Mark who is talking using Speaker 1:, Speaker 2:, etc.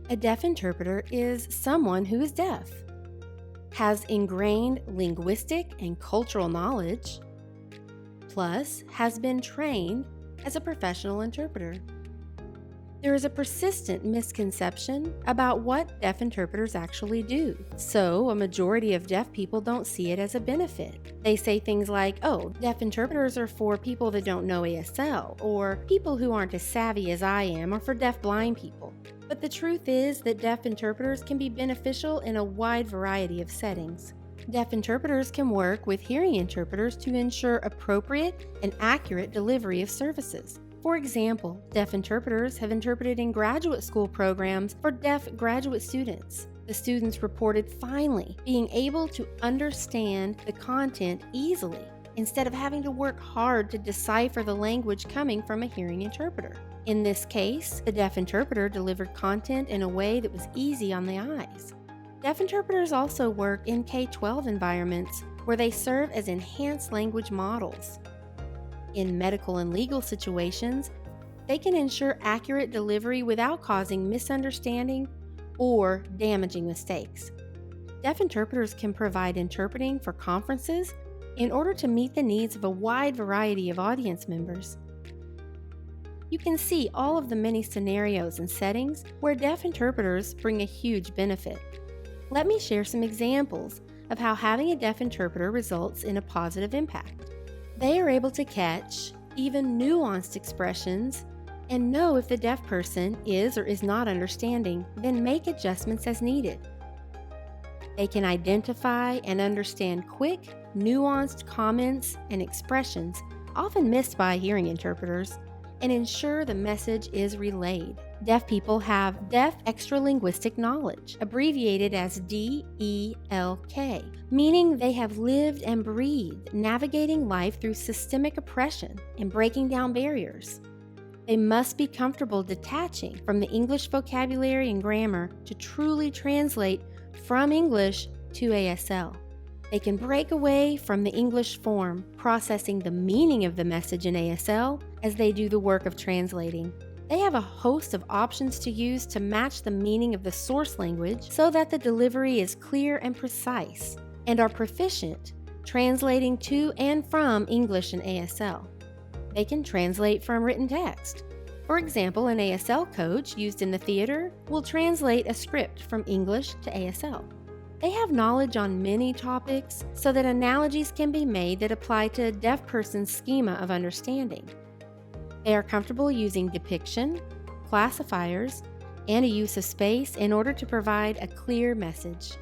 Speaker 1: A deaf interpreter is someone who is deaf, has ingrained linguistic and cultural knowledge, plus has been trained as a professional interpreter. There is a persistent misconception about what deaf interpreters actually do, so a majority of deaf people don't see it as a benefit. They say things like, oh, deaf interpreters are for people that don't know ASL, or people who aren't as savvy as I am, or for deaf-blind people. But the truth is that deaf interpreters can be beneficial in a wide variety of settings. Deaf interpreters can work with hearing interpreters to ensure appropriate and accurate delivery of services. For example, deaf interpreters have interpreted in graduate school programs for deaf graduate students. The students reported finally being able to understand the content easily instead of having to work hard to decipher the language coming from a hearing interpreter. In this case, the deaf interpreter delivered content in a way that was easy on the eyes. Deaf interpreters also work in K-12 environments where they serve as enhanced language models. In medical and legal situations, they can ensure accurate delivery without causing misunderstanding or damaging mistakes. Deaf interpreters can provide interpreting for conferences in order to meet the needs of a wide variety of audience members. You can see all of the many scenarios and settings where deaf interpreters bring a huge benefit. Let me share some examples of how having a deaf interpreter results in a positive impact. They are able to catch even nuanced expressions and know if the deaf person is or is not understanding, then make adjustments as needed. They can identify and understand quick, nuanced comments and expressions often missed by hearing interpreters and ensure the message is relayed. Deaf people have Deaf Extralinguistic Knowledge, abbreviated as DELK, meaning they have lived and breathed navigating life through systemic oppression and breaking down barriers. They must be comfortable detaching from the English vocabulary and grammar to truly translate from English to ASL. They can break away from the English form, processing the meaning of the message in ASL as they do the work of translating. They have a host of options to use to match the meaning of the source language so that the delivery is clear and precise, and are proficient translating to and from English and ASL. They can translate from written text. For example, an ASL coach used in the theater will translate a script from English to ASL. They have knowledge on many topics so that analogies can be made that apply to a deaf person's schema of understanding. They are comfortable using depiction, classifiers, and a use of space in order to provide a clear message.